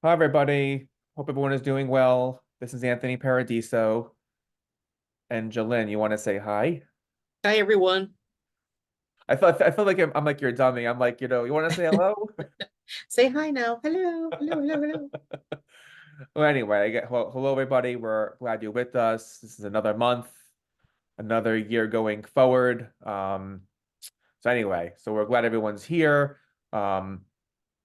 Hi, everybody. Hope everyone is doing well. This is Anthony Paradiso and Jalyn. You want to say hi? Hi, everyone. I feel like I'm like your dummy. I'm like, you want to say hello? Say hi now. Hello, hello, hello, hello. Well, anyway, hello, everybody. We're glad you're with us. This is another month, another year going forward. So anyway, so we're glad everyone's here. Um,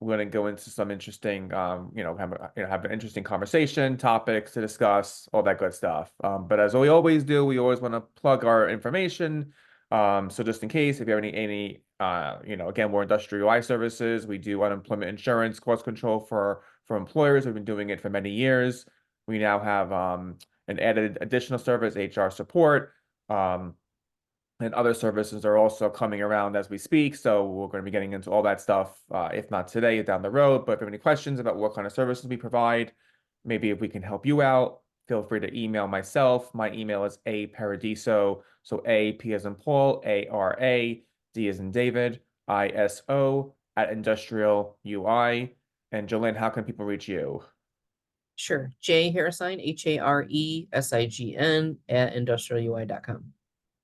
we're going to go into some interesting, have an interesting conversation, topics to discuss, all that good stuff. But as we always do, we always want to plug our information. So just in case, if you have again, we're industrial UI services. We do unemployment insurance, cost control for employers. We've been doing it for many years. We now have an added additional service, HR support. Um, and other services are also coming around as we speak. So we're going to be getting into all that stuff, if not today, down the road. But if you have any questions about what kind of services we provide, maybe if we can help you out, feel free to email myself. My email is aparadiso. So A, P as in Paul, A-R-A, D as in David, I-S-O at Industrial UI. And Jolene, how can people reach you? Sure. J Harrisign, Haresign at industrialui.com.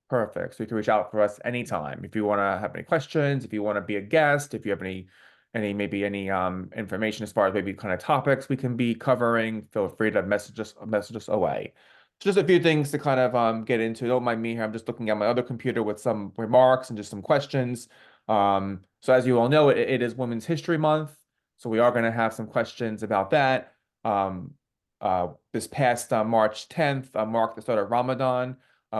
Perfect. So you can reach out for us anytime. If you want to have any questions, if you want to be a guest, if you have any information as far as maybe kind of topics we can be covering, feel free to message us away. Just a few things to kind of get into. Don't mind me here. I'm just looking at my other computer with some remarks and just some questions. So as you all know, it is Women's History Month. So we are going to have some questions about that. This past March 10th marked the start of Ramadan,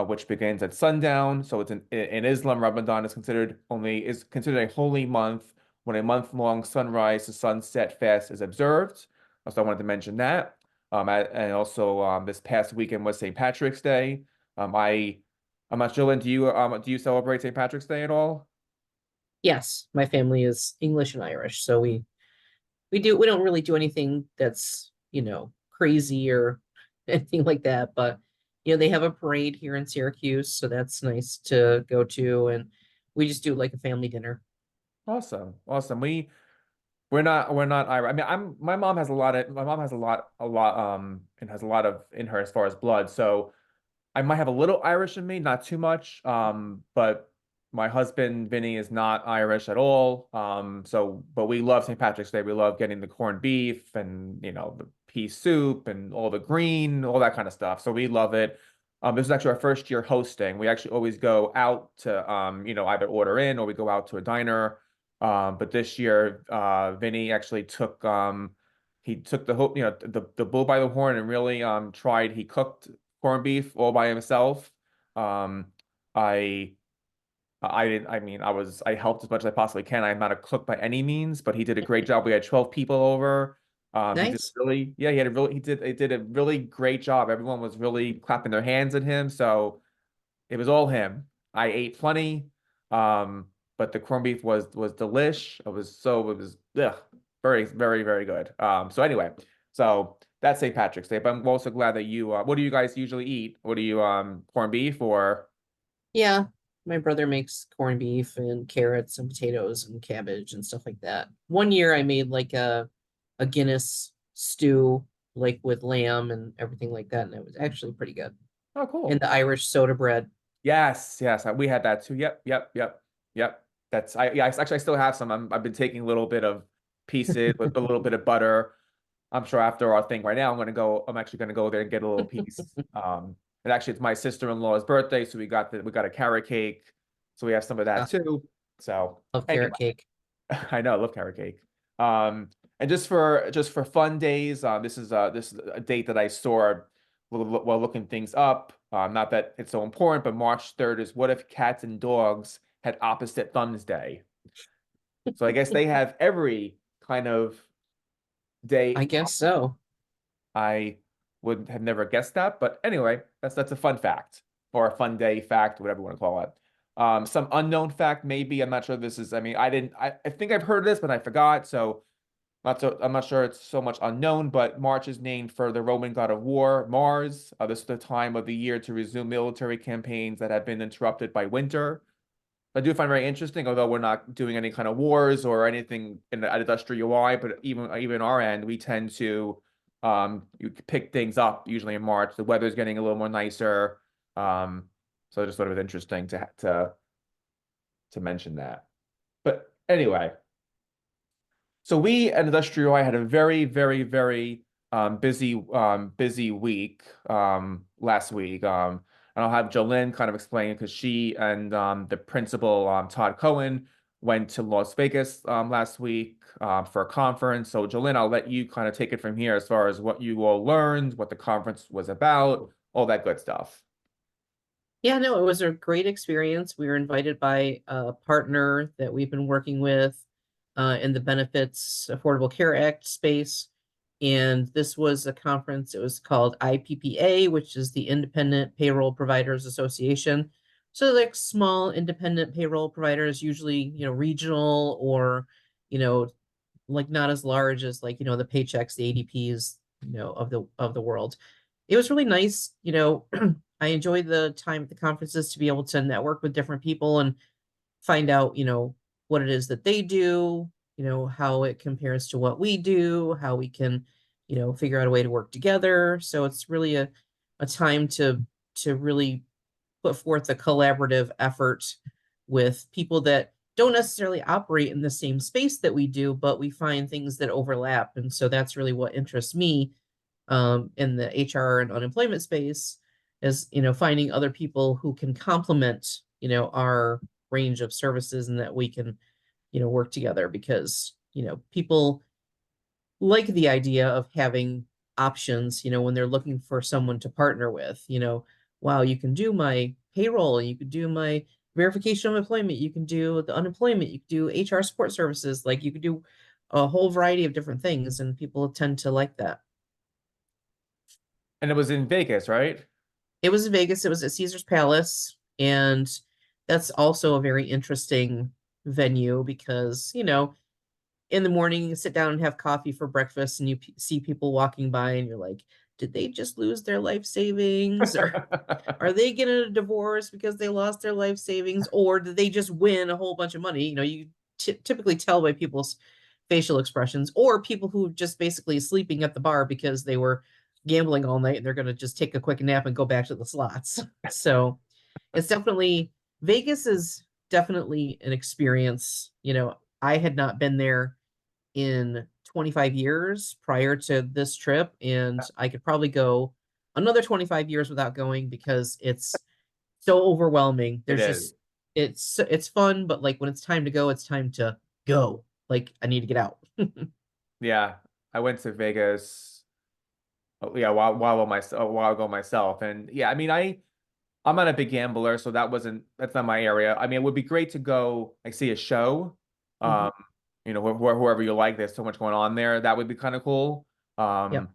which begins at sundown. So it's in Islam, Ramadan is considered a holy month when a month-long sunrise to sunset fast is observed. So I wanted to mention that. And also this past weekend was St. Patrick's Day. I'm not sure, Lynn, do you celebrate St. Patrick's Day at all? Yes, my family is English and Irish, so we don't really do anything that's, crazy or anything like that, but they have a parade here in Syracuse, so that's nice to go to, and we just do like a family dinner. Awesome, awesome. We're not Irish. I mean, my mom has a lot and has a lot of in her as far as blood. So I might have a little Irish in me, not too much. But my husband Vinny is not Irish at all. But we love St. Patrick's Day. We love getting the corned beef and the pea soup and all the green, all that kind of stuff. So we love it. This is actually our first year hosting. We actually always go out to either order in or we go out to a diner. But this year, Vinny actually took the bull by the horn and really tried. He cooked corned beef all by himself. Um, I I didn't. I mean, I helped as much as I possibly can. I'm not a cook by any means, but he did a great job. We had 12 people over. Nice. He did a really great job. Everyone was really clapping their hands at him. So it was all him. I ate plenty. But the corned beef was delish. It was very, very, very good. So anyway, so that's St. Patrick's Day. But I'm also glad that what do you guys usually eat? What do you corned beef or Yeah, my brother makes corned beef and carrots and potatoes and cabbage and stuff like that. One year I made like a Guinness stew, like with lamb and everything like that, and it was actually pretty good. oh, And cool. the Irish soda bread. Yes, yes, we had that too. Yep, yep, yep, yep. Actually I still have some. I've been taking a little bit of pieces with a little bit of butter. I'm sure after our thing right now, I'm actually gonna go there and get a little piece. And actually it's my sister-in-law's birthday, so we got a carrot cake. So we have some of that Ah, too. So love carrot anyway, cake. I know, I love carrot cake. And just for fun days, this is a date that I saw while looking things up. Not that it's so important, but March 3rd is What If Cats and Dogs Had Opposite Thumbs Day? So I guess they have every kind of I day. guess so. I would have never guessed that, but anyway, that's a fun fact or a fun day fact, whatever you want to call it. Some unknown fact, maybe. I'm not sure this is. I mean, I think I've heard this, but I forgot. I'm not sure it's so much unknown, but March is named for the Roman god of war, Mars. This is the time of the year to resume military campaigns that have been interrupted by winter. I do find very interesting, although we're not doing any kind of wars or anything at Industrial UI, but even our end, we tend to you pick things up usually in March. The weather's getting a little more nicer. So just sort of interesting to mention that. But anyway, so we at Industrial I had a very, very, very busy week last week. And I'll have Jolynn kind of explain because she and the principal Todd Cohen went to Las Vegas last week for a conference. So Jolynn, I'll let you kind of take it from here as far as what you all learned, what the conference was about, all that good stuff. Yeah, no, it was a great experience. We were invited by a partner that we've been working with in the Benefits Affordable Care Act space. And this was a conference, it was called IPPA, which is the Independent Payroll Providers Association. So like small independent payroll providers, usually, regional or, you know, like not as large as like, the Paychecks, the ADPs, of the world. It was really nice, I enjoyed the time at the conferences to be able to network with different people and find out, what it is that they do, how it compares to what we do, how we can, figure out a way to work together. So it's really a time to really put forth a collaborative effort with people that don't necessarily operate in the same space that we do, but we find things that overlap. And so that's really what interests me in the HR and unemployment space is, finding other people who can complement, our range of services and that we can, work together because, people like the idea of having options, when they're looking for someone to partner with, wow, you can do my payroll, you could do my verification of employment, you can do the unemployment, you can do HR support services, like you could do a whole variety of different things, and people tend to like that. And it was in Vegas, right? It was in Vegas, it was at Caesar's Palace, and that's also a very interesting venue because, in the morning, you sit down and have coffee for breakfast, and you see people walking by, and you're like, did they just lose their life savings? Or are they getting a divorce because they lost their life savings? Or did they just win a whole bunch of money? You typically tell by people's facial expressions, or people who just basically sleeping at the bar because they were gambling all night and they're going to just take a quick nap and go back to the slots. So it's definitely, Vegas is definitely an experience. I had not been there in 25 years prior to this trip, and I could probably go another 25 years without going because it's so overwhelming. It There's is. just it's fun, but like when it's time to go, it's time to go. Like I need to get out. Yeah. I went to Vegas. Yeah, a while ago myself, and yeah, I mean, I'm not a big gambler, so that's not my area. I mean, it would be great to go like see a show, Mhm. um, whoever you like. There's so much going on there. That would be kind of cool. Yep. Um,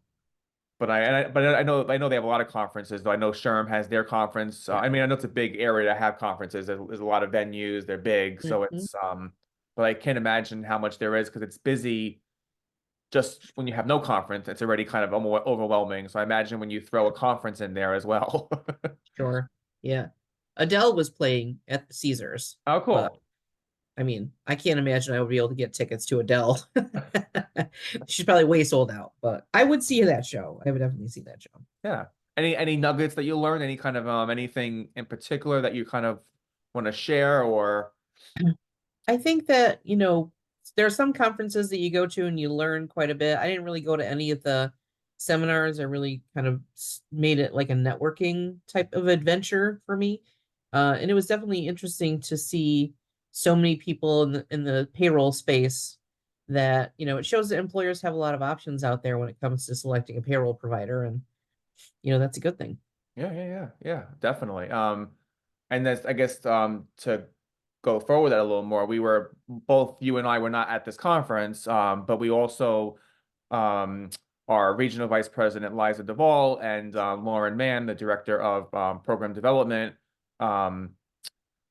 but I know they have a lot of conferences. Though I know Sherm has their conference. Yeah. I mean, I know it's a big area to have conferences. There's a lot of venues. They're big, so Mhm. it's but I can't imagine how much there is because it's busy just when you have no conference, it's already kind of overwhelming. So I imagine when you throw a conference in there as well. Sure. Yeah. Adele was playing at the Caesars, Oh, but cool. I mean, I can't imagine I would be able to get tickets to Adele. She's probably way sold out, but I would see that show. I would definitely see that show. Yeah. Any nuggets that you learned? Any kind of anything in particular that you kind of want to share or I think that, there are some conferences that you go to and you learn quite a bit. I didn't really go to any of the seminars. I really kind of made it like a networking type of adventure for me. And it was definitely interesting to see so many people in the payroll space that, it shows that employers have a lot of options out there when it comes to selecting a payroll provider. And, that's a good thing. yeah, definitely. And that's I guess to go forward that a little more, we were both you and I were not at this conference, but we also um our regional vice president Liza Duvall and Lauren Mann, the director of program development, um,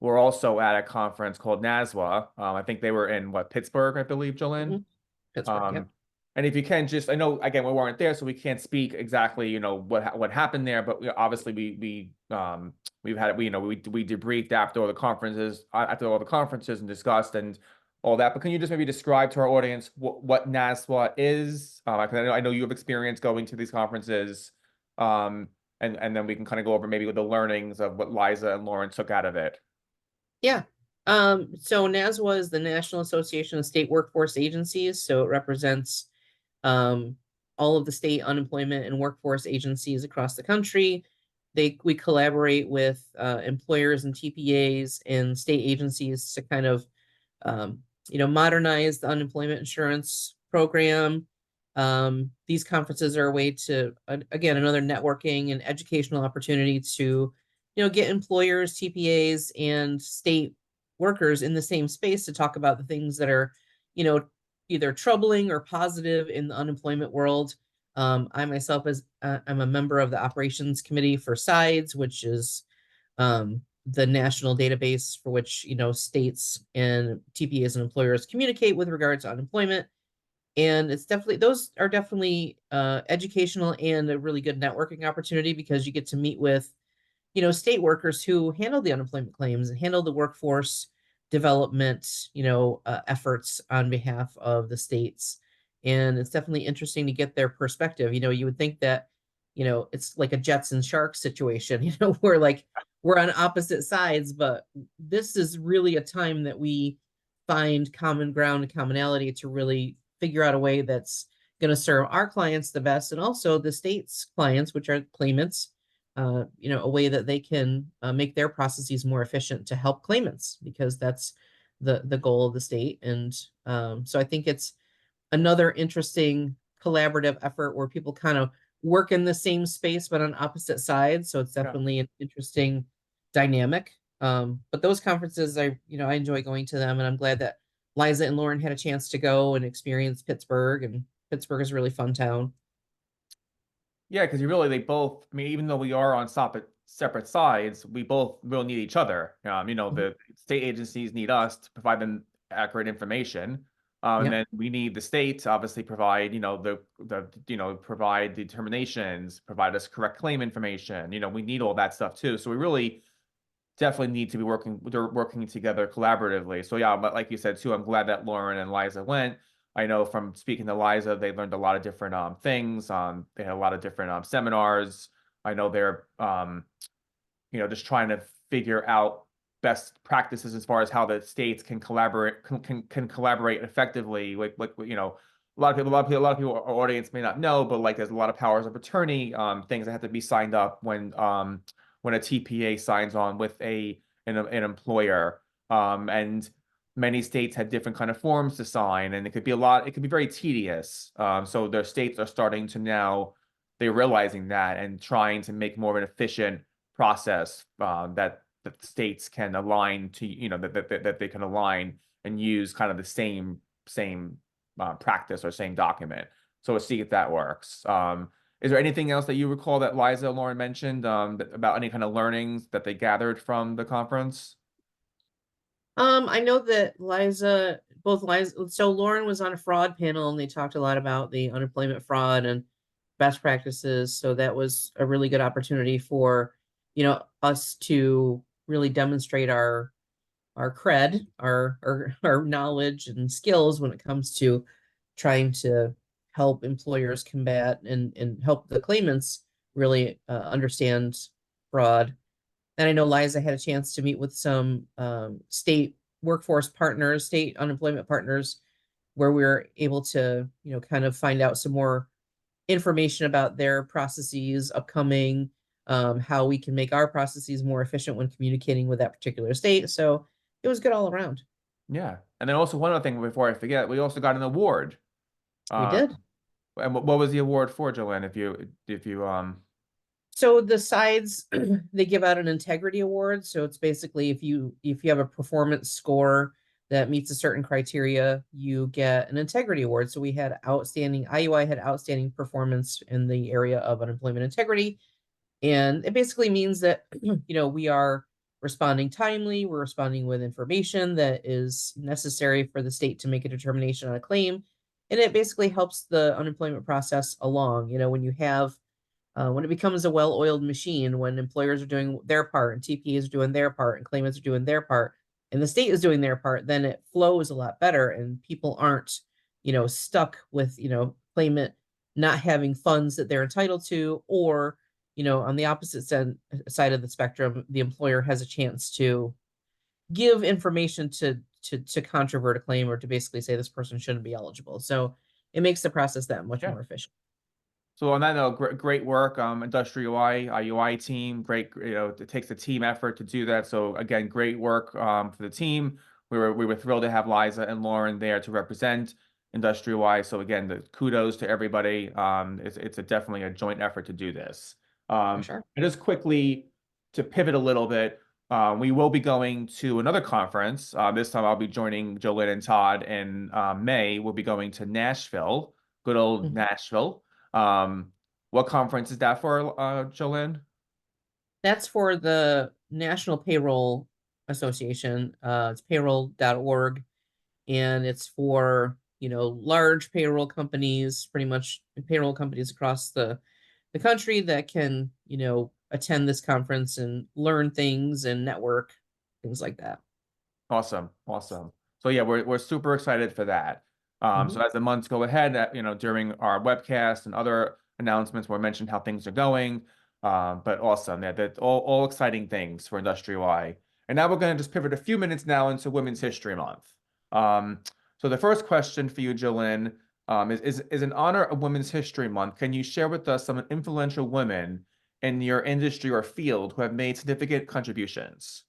were also at a conference called NASWA. I think they were in what Pittsburgh, I believe, Jolene. Mhm. Pittsburgh. Um, Yep. And if you can just, I know again we weren't there, so we can't speak exactly, what happened there. But obviously we've had we debriefed after all the conferences and discussed and all that. But can you just maybe describe to our audience what NASWA is? 'Cause I know you have experience going to these conferences, and then we can kind of go over maybe with the learnings of what Liza and Lauren took out of it. Yeah. So NASWA is the National Association of State Workforce Agencies. So it represents um, all of the state unemployment and workforce agencies across the country. We collaborate with employers and TPAs and state agencies to kind of modernize the unemployment insurance program. These conferences are a way to, again, another networking and educational opportunity to, get employers, TPAs, and state workers in the same space to talk about the things that are, either troubling or positive in the unemployment world. I myself, I'm a member of the operations committee for SIDES, which is the national database for which states and TPAs and employers communicate with regards to unemployment. And those are definitely educational and a really good networking opportunity because you get to meet with state workers who handle the unemployment claims and handle the workforce development efforts on behalf of the states. And it's definitely interesting to get their perspective. You would think that it's like a Jets and Sharks situation, where like we're on opposite sides, but this is really a time that we find common ground and commonality to really figure out a way that's going to serve our clients the best and also the state's clients, which are claimants, a way that they can make their processes more efficient to help claimants because that's the goal of the state. And so I think it's another interesting collaborative effort where people kind of work in the same space but on opposite sides. So it's Yeah. definitely an interesting dynamic. But those conferences, I enjoy going to them, and I'm glad that Liza and Lauren had a chance to go and experience Pittsburgh. And Pittsburgh is a really fun town. Yeah, because they both, I mean, even though we are on separate sides, we both will need each other. Mhm. The state agencies need us to provide them accurate information. And Yep. then we need the state to obviously provide, provide determinations, provide us correct claim information. We need all that stuff too. So we really definitely need to be they're working together collaboratively. So yeah, but like you said too, I'm glad that Lauren and Liza went. I know from speaking to Liza, they learned a lot of different things. They had a lot of different seminars. I know they're just trying to figure out best practices as far as how the states can collaborate effectively. A lot of people, our audience may not know, but like there's a lot of powers of attorney, things that have to be signed up when a TPA signs on with an employer, and many states had different kind of forms to sign, and it could be very tedious. So their states are starting to now they're realizing that and trying to make more of an efficient process that the states can align to, that they can align and use kind of the same practice or same document. So we'll see if that works. Is there anything else that you recall that Liza or Lauren mentioned about any kind of learnings that they gathered from the conference? I know that both Liza, so Lauren was on a fraud panel and they talked a lot about the unemployment fraud and best practices. So that was a really good opportunity for, us to really demonstrate our cred, our knowledge and skills when it comes to trying to help employers combat and help the claimants really understand fraud. And I know Liza had a chance to meet with some state workforce partners, state unemployment partners, where we were able to, kind of find out some more information about their processes upcoming, how we can make our processes more efficient when communicating with that particular state. So it was good all around. Yeah. And then also one other thing before I forget, we also got an award. We Um, did. and what was the award for, Joanne? If you So the sides they give out an integrity award. So it's basically if you have a performance score that meets a certain criteria, you get an integrity award. So we had outstanding IUI had outstanding performance in the area of unemployment integrity. And it basically means that we are responding timely, we're responding with information that is necessary for the state to make a determination on a claim. and it basically helps the unemployment process along. When you have when it becomes a well-oiled machine, when employers are doing their part and TPAs are doing their part and claimants are doing their part and the state is doing their part, then it flows a lot better and people aren't, stuck with, claimant not having funds that they're entitled to, or, on the opposite side of the spectrum, the employer has a chance to give information to controvert a claim or to basically say this person shouldn't be eligible. So it makes the process that much Yeah. more efficient. So on that note, great work, Industrial UI team. Great, it takes a team effort to do that. So again, great work for the team. We were thrilled to have Liza and Lauren there to represent Industrial UI. So again, the kudos to everybody. It's definitely a joint effort to do this. For sure. And just quickly to pivot a little bit, we will be going to another conference. This time I'll be joining Jolene and Todd in May. We'll be going to Nashville, good old Mhm. Nashville. Um, what conference is that for, Jolene? That's for the National Payroll Association. It's payroll.org, and it's for, large payroll companies, pretty much payroll companies across the country that can, attend this conference and learn things and network, things like that. Awesome, awesome. So yeah, we're super excited for that. So Mhm. as the months go ahead, during our webcast and other announcements, we'll mention how things are going. But awesome, yeah, that all exciting things for Industrial Y. And now we're going to just pivot a few minutes now into Women's History Month. Um, so the first question for you, Jolene, is in honor of Women's History Month. Can you share with us some influential women in your industry or field who have made significant contributions?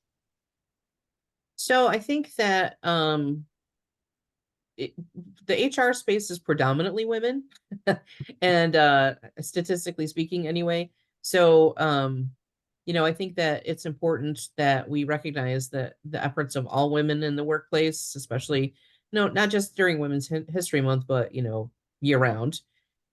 So I think that it, the HR space is predominantly women, and statistically speaking, anyway. So, I think that it's important that we recognize the efforts of all women in the workplace, especially, not just during Women's History Month, but year round.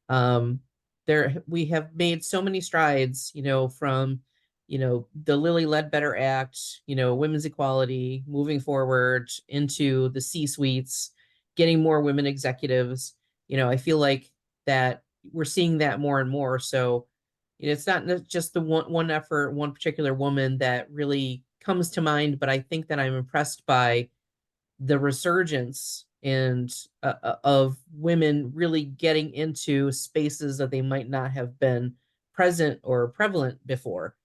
Um, there we have made so many strides, from the Lilly Ledbetter Act, women's equality, moving forward into the C suites, getting more women executives. I feel like that we're seeing that more and more. So it's not just the one effort, one particular woman that really comes to mind, but I think that I'm impressed by the resurgence and of women really getting into spaces that they might not have been present or prevalent before.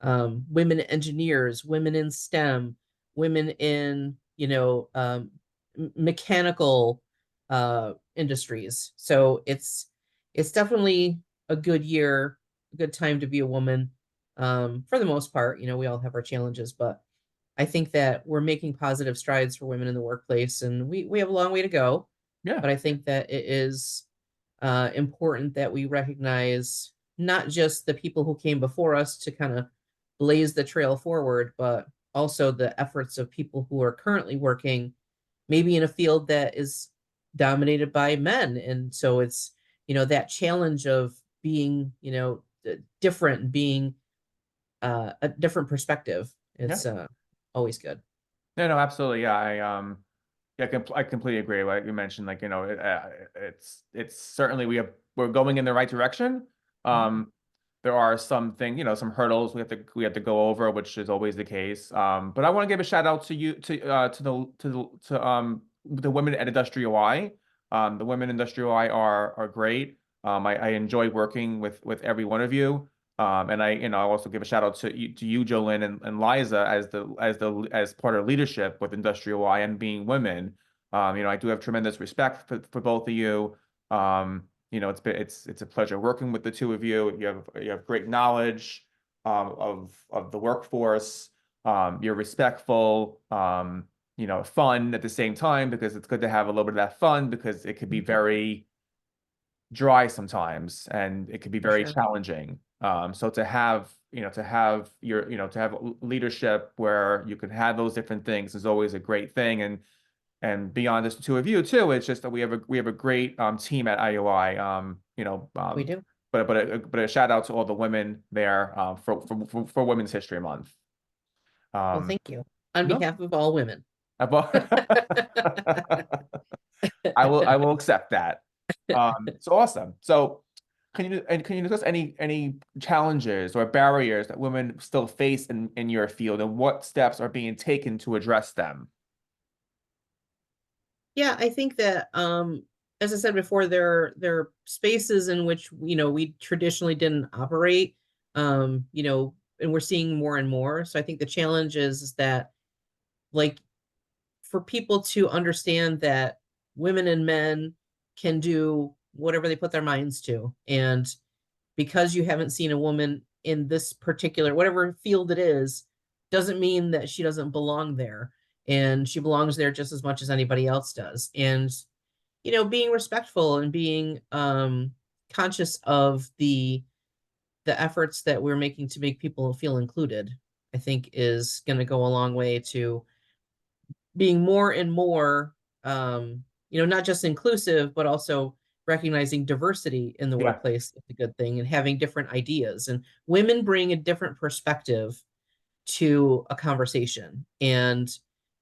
Women engineers, women in STEM, women in mechanical industries. So it's definitely a good year, a good time to be a woman. For the most part, we all have our challenges, but I think that we're making positive strides for women in the workplace, and we have a long way to go. Yeah. But I think that it is important that we recognize not just the people who came before us to kind of blaze the trail forward, but also the efforts of people who are currently working, maybe in a field that is dominated by men. And so it's, that challenge of being, different, being a different perspective. Yeah. It's always good. No, no, absolutely. Yeah, I completely agree. Like you mentioned, like it's certainly we're going in the right direction. Mhm. There are some some hurdles we have to go over, which is always the case. But I want to give a shout out to you to the women at Industrial Y. The women in Industrial Y are great. I enjoy working with every one of you. And I also give a shout out to you, Jolyn and Liza as part of leadership with Industrial Y and being women. I do have tremendous respect for both of you. It's a pleasure working with the two of you. You have great knowledge of the workforce. You're respectful, fun at the same time because it's good to have a little bit of that fun because it could be Mhm. very dry sometimes and it could be For very sure. challenging. So to have leadership where you can have those different things is always a great thing. And beyond just the two of you too, it's just that we have a great team at IUI. We do. But a shout out to all the women there for Women's History Month. Well, Um, thank you. On no, behalf of all women. I will accept that. So awesome. So can you discuss any challenges or barriers that women still face in your field, and what steps are being taken to address them? Yeah, I think that as I said before, there are spaces in which, we traditionally didn't operate, and we're seeing more and more. So I think the challenge is that, like, for people to understand that women and men can do whatever they put their minds to. And because you haven't seen a woman in this particular, whatever field it is, doesn't mean that she doesn't belong there. And she belongs there just as much as anybody else does. And, being respectful and being conscious of the efforts that we're making to make people feel included, I think is going to go a long way to being more and more, not just inclusive, but also recognizing diversity in the Yeah. workplace is a good thing, and having different ideas. And women bring a different perspective to a conversation. And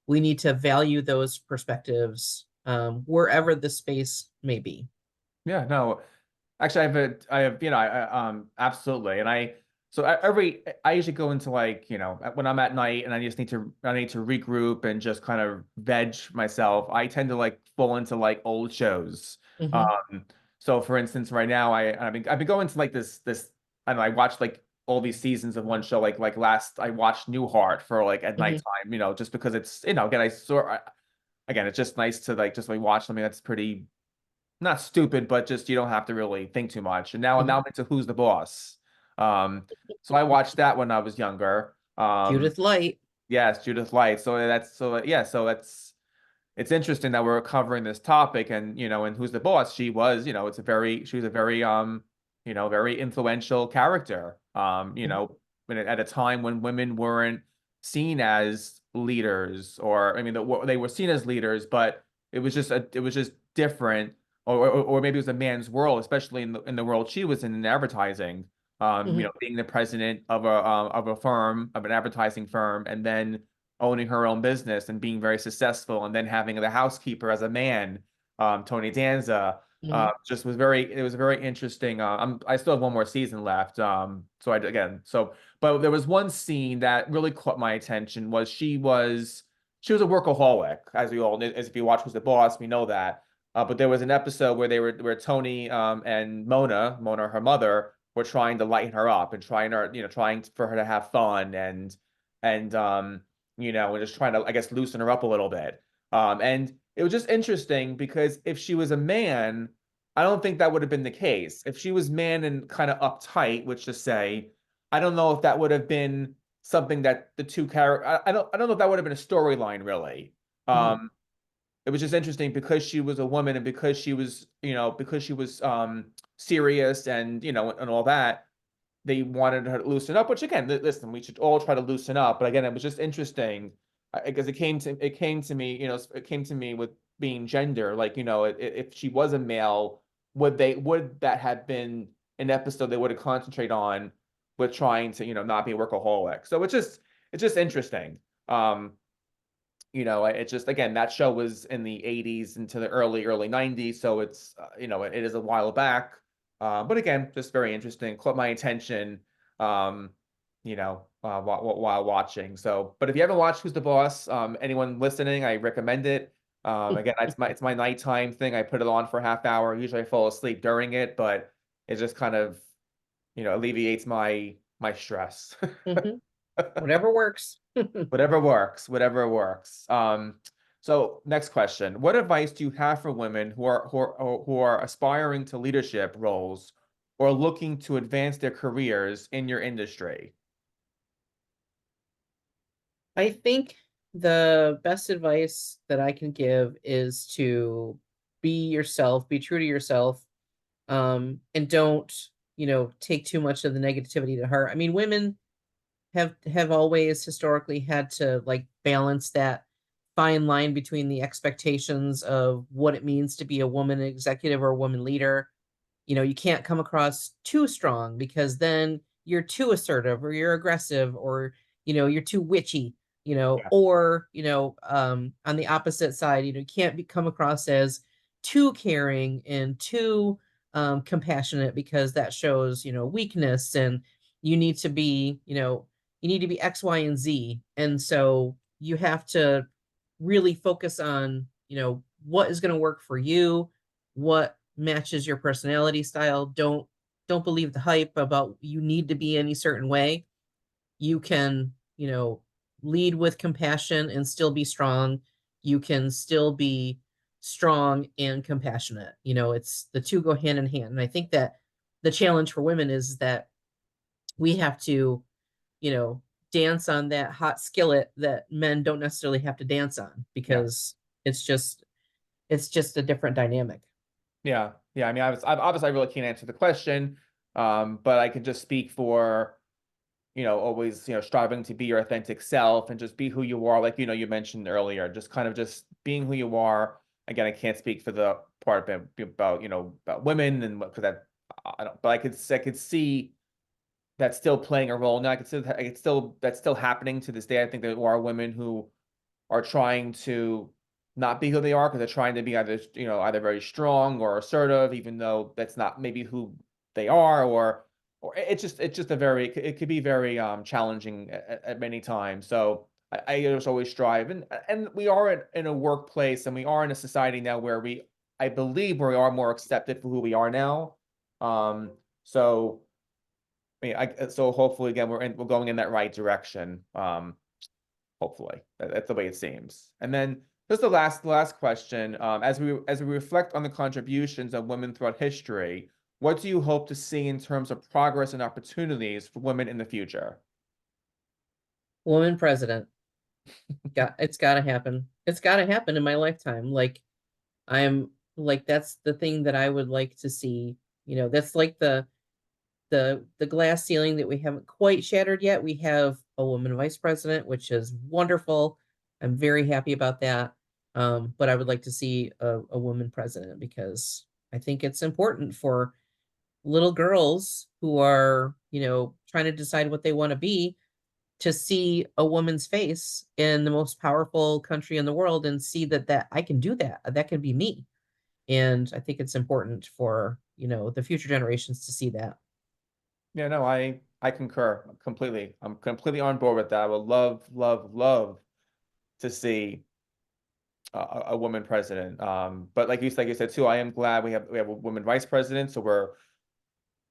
we need to value those perspectives, wherever the space may be. Yeah, no, actually, absolutely. And I usually go into like, when I'm at night and I need to regroup and just kind of veg myself. I tend to like fall into like old shows. Hmm. Um, so for instance, right now I've been going to like this, I don't know, I watched like all these seasons of one show, like last I watched Newhart for like at Hmm. nighttime, just because it's, again, again, it's just nice to like just like watch something that's pretty not stupid, but just you don't have to really think too much. And now Hmm. I'm into Who's the Boss. So I watched that when I was younger. Judith Light. Yes, Judith Light. It's interesting that we're covering this topic, and and Who's the Boss, she was a very very influential character. At a time when women weren't seen as leaders, or I mean they were seen as leaders, but it was just different, or maybe it was a man's world, especially in the world she was in advertising. Hmm. Being the president of a firm, of an advertising firm, and then owning her own business and being very successful, and then having the housekeeper as a man, Tony Danza, Hmm. it was very interesting. I still have one more season left. But there was one scene that really caught my attention. She was a workaholic, as as if you watch Who's the Boss, we know that. But there was an episode where Tony and Mona, her mother, were trying to lighten her up and trying for her to have fun, and just trying to, I guess, loosen her up a little bit. And it was just interesting because if she was a man, I don't think that would have been the case. If she was man and kind of uptight, which to say, I don't know if that would have been something that the two characters. I don't know if that would have been a storyline really. Hmm. Um, it was just interesting because she was a woman, and because she was serious, and all that, they wanted her to loosen up, which again, listen, we should all try to loosen up. But again, it was just interesting because it came to me with being gender, like, if she was a male, would that have been an episode they would have concentrated on with trying to, not be a workaholic. So it's just interesting. Um, it's just, again, that show was in the 80s into the early 90s, so it is a while back. But again, just very interesting, caught my attention, while watching. So, but if you haven't watched Who's the Boss, anyone listening, I recommend it. Again, it's my nighttime thing. I put it on for a half hour. Usually I fall asleep during it, but it just kind of, alleviates my stress. Hmm. Whatever works. Whatever works, whatever works. So next question. What advice do you have for women who are aspiring to leadership roles or looking to advance their careers in your industry? I think the best advice that I can give is to be yourself, be true to yourself, and don't, take too much of the negativity to heart. I mean, women have always historically had to like balance that fine line between the expectations of what it means to be a woman executive or a woman leader. You can't come across too strong because then you're too assertive or you're aggressive, or you're too witchy, or on the opposite side, you can't come across as too caring and too compassionate, because that shows, weakness, and you need to be, you need to be X, Y, and Z. And so you have to really focus on, what is going to work for you, what matches your personality style. Don't believe the hype about you need to be any certain way. You can, lead with compassion and still be strong. You can still be strong and compassionate. It's the two go hand in hand. And I think that the challenge for women is that we have to, you know, dance on that hot skillet that men don't necessarily have to dance on, Yeah. because it's just it's just a different dynamic. Yeah. Yeah. I mean, obviously I really can't answer the question. But I can just speak for, always, striving to be your authentic self and just be who you are. Like, you mentioned earlier, just kind of just being who you are. Again, I can't speak for the part about, about women and because that I don't, but I could see that still playing a role now. That's still happening to this day. I think there are women who are trying to not be who they are because they're trying to be either very strong or assertive, even though that's not maybe who they are, or it's just it could be very challenging at many times. So I just always strive, and we are in a workplace and we are in a society now where I believe we are more accepted for who we are now. So I mean, so hopefully again we're going in that right direction. Hopefully, that's the way it seems. And then just the last question, as we reflect on the contributions of women throughout history, what do you hope to see in terms of progress and opportunities for women in the future? Woman president. It's gotta happen. It's gotta happen in my lifetime. Like, I'm like, that's the thing that I would like to see. That's like the glass ceiling that we haven't quite shattered yet. We have a woman vice president, which is wonderful. I'm very happy about that. But I would like to see a woman president, because I think it's important for little girls who are, trying to decide what they want to be, to see a woman's face in the most powerful country in the world and see that I can do that. That can be me. And I think it's important for, the future generations to see that. Yeah, no, I concur completely. I'm completely on board with that. I would love, love, love to see a woman president. But like you said too, I am glad we have a woman vice president, so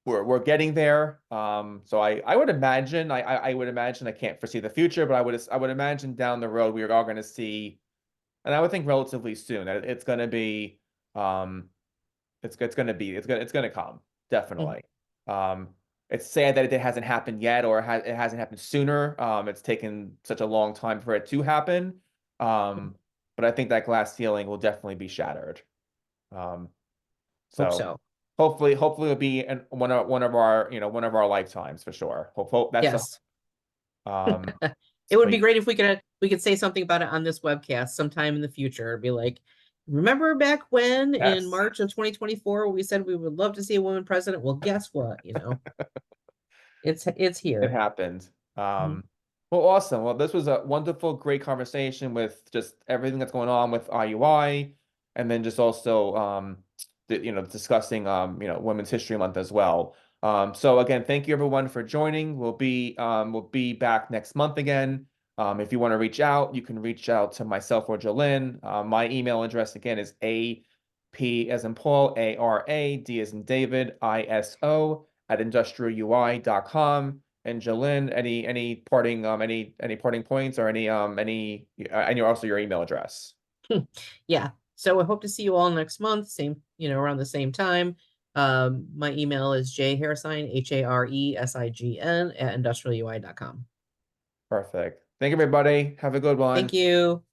we're getting there. So I would imagine I would imagine I can't foresee the future, but I would imagine down the road we are all going to see, and I would think relatively soon that it's going to be it's going to come Mhm. definitely. Um, it's sad that it hasn't happened yet, or it hasn't happened sooner. It's taken such a long time for it to happen. Um, but I think that glass ceiling will definitely be shattered. Um, Hope so so. hopefully it'll be one of our lifetimes for sure. Hope that's the Yes. um It would but be great if we could say something about it on this webcast sometime in the future. Be like, remember back when in yes, March of 2024 we said we would love to see a woman president? Well, guess what? It's it here. happened. Mhm. Well, awesome. Well, this was a wonderful, great conversation with just everything that's going on with IUI, and then just also discussing Women's History Month as well. So again, thank you everyone for joining. We'll be back next month again. If you want to reach out, you can reach out to myself or Jolene. My email address again is AP as in Paul, ARAD as in David, ISO @industrialui.com. And Jolene, any parting points or and also your email address. Yeah. So I hope to see you all next month, same, around the same time. My email is haresign, HARESIGN @industrialui.com. Perfect. Thank you, everybody. Have a good Thank one. you.